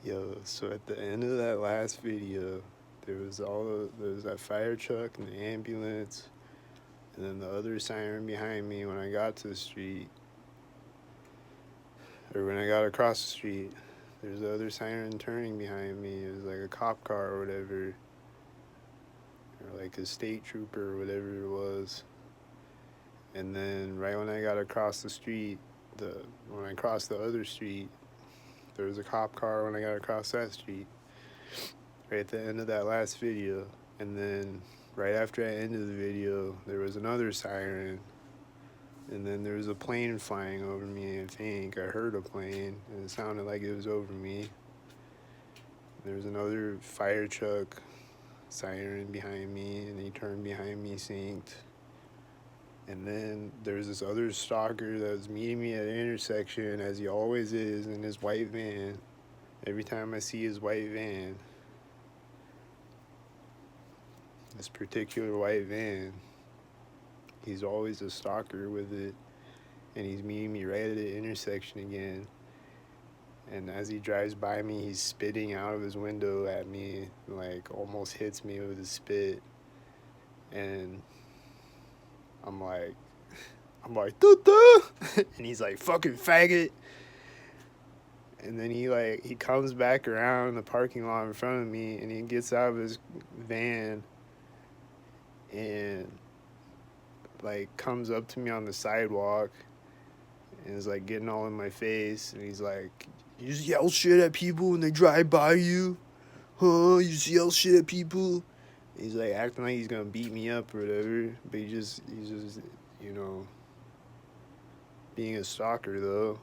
Yo, so at the end of that last video, there was that fire truck and the ambulance, and then the other siren behind me when I got to the street, or when I got across the street. There's the other siren turning behind me. It was like a cop car or whatever, or like a state trooper or whatever it was. And then right when I got across the street, the when I crossed the other street, there was a cop car when I got across that street. Right at the end of that last video. And then right after I ended the video, there was another siren. And then there was a plane flying over me, I think. I heard a plane, and it sounded like it was over me. There was another fire truck siren behind me, and he turned behind me, synced. And then there was this other stalker that was meeting me at an intersection, as he always is, in his white van. Every time I see his white van, this particular white van, he's always a stalker with it, and he's meeting me right at the intersection again. And as he drives by me, he's spitting out of his window at me, like almost hits me with his spit. And I'm like, Doo-doo! And he's like, fucking faggot. And then he comes back around in the parking lot in front of me, and he gets out of his van and like comes up to me on the sidewalk and is like getting all in my face, and he's like, you just yell shit at people when they drive by you? Huh? You just yell shit at people? He's like acting like he's gonna beat me up or whatever, but he's just, you know, being a stalker though.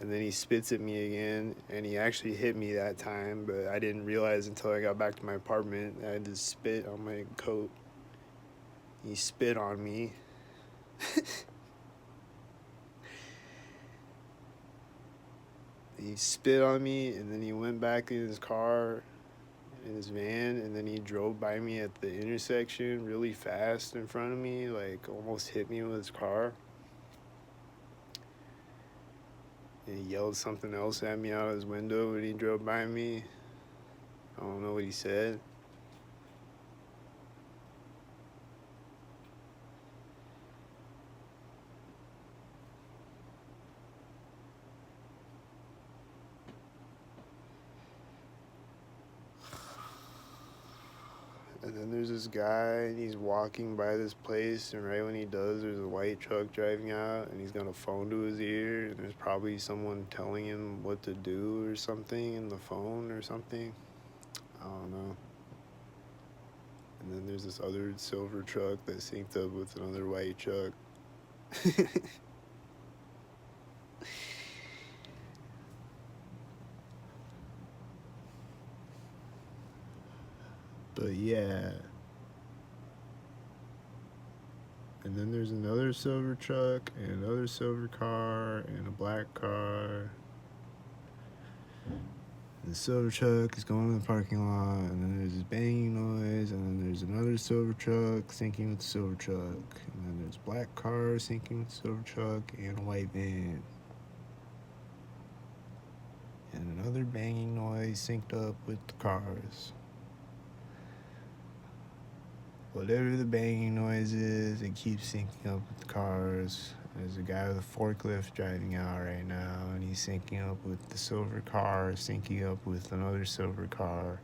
And then he spits at me again, and he actually hit me that time, but I didn't realize until I got back to my apartment. I had to spit on my coat. He spit on me. He spit on me, and then he went back in his car, in his van, and then he drove by me at the intersection really fast in front of me, like almost hit me with his car. And he yelled something else at me out of his window when he drove by me. I don't know what he said. And then there's this guy, and he's walking by this place, and right when he does, there's a white truck driving out, and he's got a phone to his ear, and there's probably someone telling him what to do or something in the phone or something. I don't know. And then there's this other silver truck that synced up with another white truck. But yeah. And then there's another silver truck and another silver car and a black car. The silver truck is going in the parking lot, and then there's this banging noise, and then there's another silver truck syncing with the silver truck, and then there's black car syncing with the silver truck and a white van. And another banging noise synced up with the cars. Whatever the banging noise is, it keeps syncing up with the cars. There's a guy with a forklift driving out right now, and he's syncing up with the silver car, syncing up with another silver car,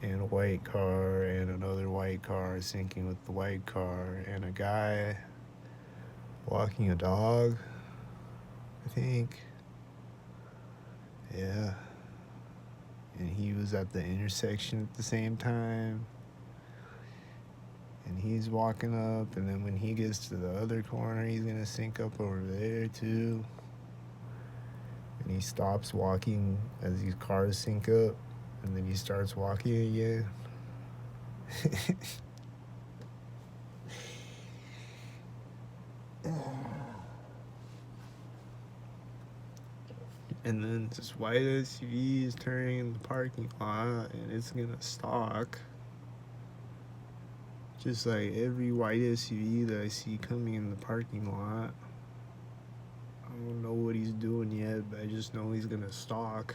and a white car, and another white car, syncing with the white car, and a guy walking a dog, I think. Yeah. And he was at the intersection at the same time. And he's walking up, and then when he gets to the other corner, he's gonna sync up over there too. And he stops walking as these cars sync up, and then he starts walking again. And then this white SUV is turning in the parking lot, and it's gonna stalk. Just like every white SUV that I see coming in the parking lot. I don't know what he's doing yet, but I just know he's gonna stalk.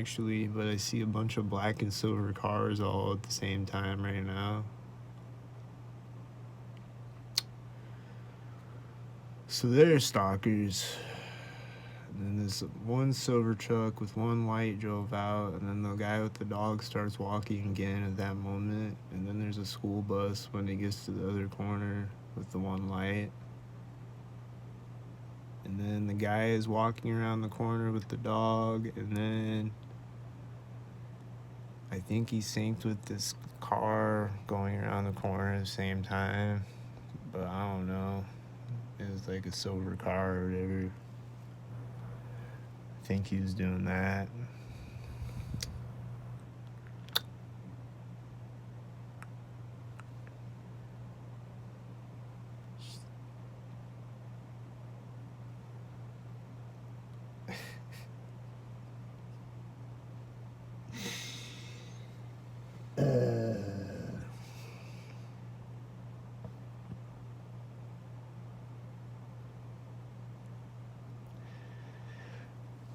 actually, but I see a bunch of black and silver cars all at the same time right now. So they're stalkers. And then this one silver truck with one light drove out, and then the guy with the dog starts walking again at that moment. And then there's a school bus when he gets to the other corner with the one light. And then the guy is walking around the corner with the dog, and then I think he synced with this car going around the corner at the same time. But I don't know. It was like a silver car or whatever. I think he was doing that.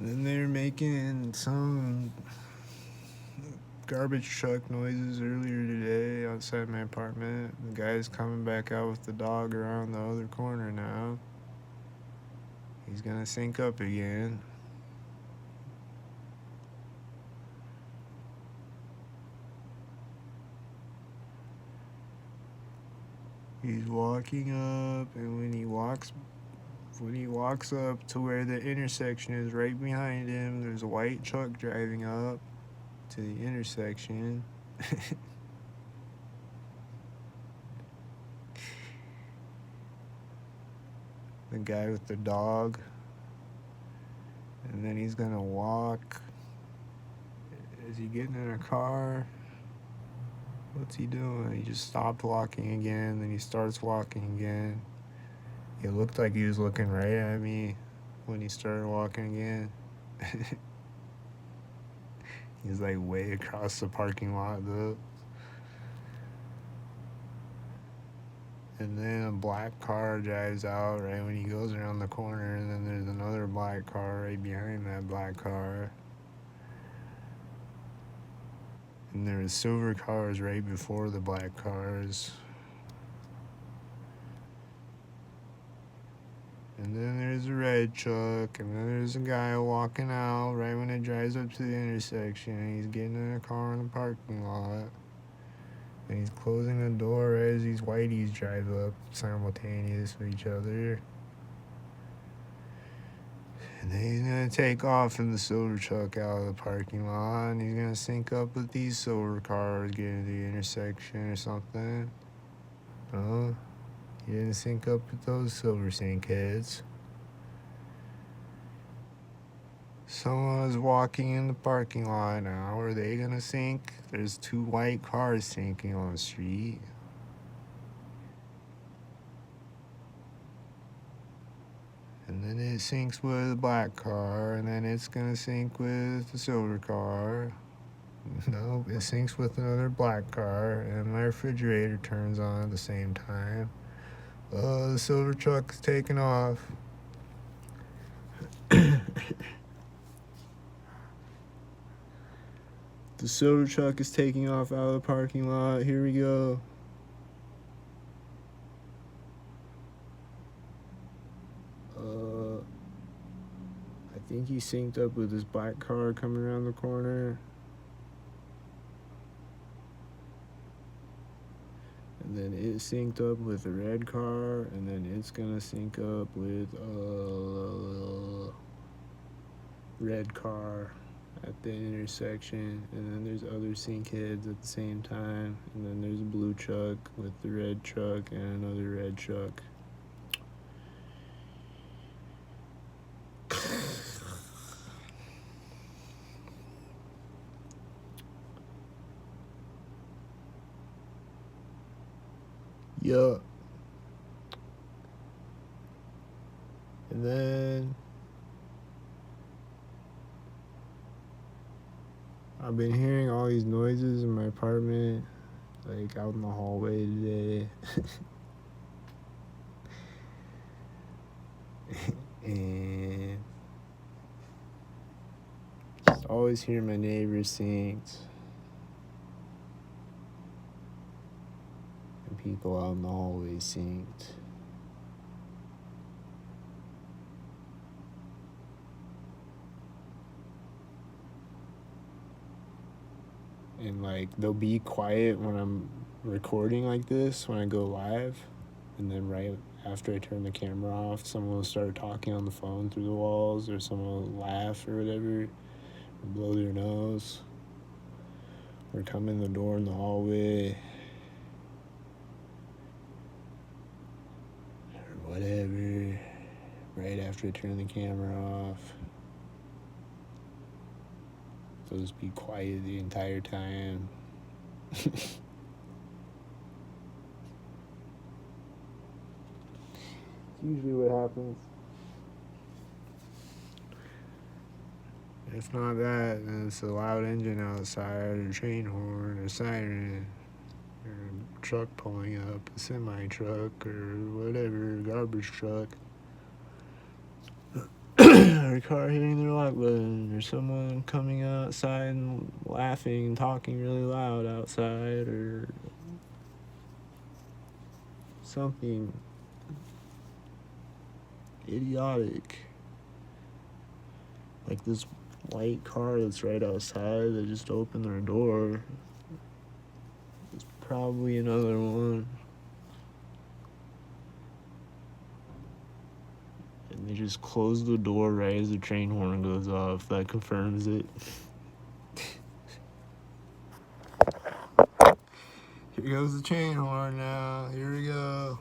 Then they're making some garbage truck noises earlier today outside my apartment. The guy's coming back out with the dog around the other corner now. He's gonna sync up again. He's walking up, and when he walks up to where the intersection is, right behind him, there's a white truck driving up to the intersection. The guy with the dog. And then he's gonna walk. Is he getting in a car? What's he doing? He just stopped walking again, then he starts walking again. It looked like he was looking right at me when he started walking again. He's like way across the parking lot though. And then a black car drives out right when he goes around the corner, and then there's another black car right behind that black car. And there was silver cars right before the black cars. And then there's a red truck, and then there's a guy walking out right when it drives up to the intersection. He's getting in a car in the parking lot. And he's closing the door as these whiteys drive up simultaneous with each other. And then he's gonna take off in the silver truck out of the parking lot, and he's gonna sync up with these silver cars getting to the intersection or something. He didn't sync up with those silver sync heads. Someone was walking in the parking lot now. Are they gonna sync? There's two white cars syncing on the street. And then it syncs with a black car, and then it's gonna sync with the silver car. No, it syncs with another black car, and my refrigerator turns on at the same time. The silver truck's taking off. The silver truck is taking off out of the parking lot. Here we go. I think he synced up with this black car coming around the corner. And then it synced up with the red car, and then it's gonna sync up with red car at the intersection. And then there's other sync heads at the same time, and then there's a blue truck with the red truck and another red truck. Yeah. And then I've been hearing all these noises in my apartment, like out in the hallway today. And always hear my neighbors sing. And people out in the hallway sing. And like they'll be quiet when I'm recording like this, when I go live, and then right after I turn the camera off, someone will start talking on the phone through the walls, or someone will laugh or whatever, or blow their nose, or come in the door in the hallway, or whatever, right after I turn the camera off. So just be quiet the entire time. Usually what happens. If not that, then it's a loud engine outside, or a train horn, or siren, or a truck pulling up, a semi-truck, or whatever, garbage truck. Or a car hitting their lock button, or someone coming outside and laughing and talking really loud outside, or something idiotic. Like this white car that's right outside that just opened their door. There's probably another one. And they just close the door right as the train horn goes off. That confirms it. Here goes the train horn now. Here we go.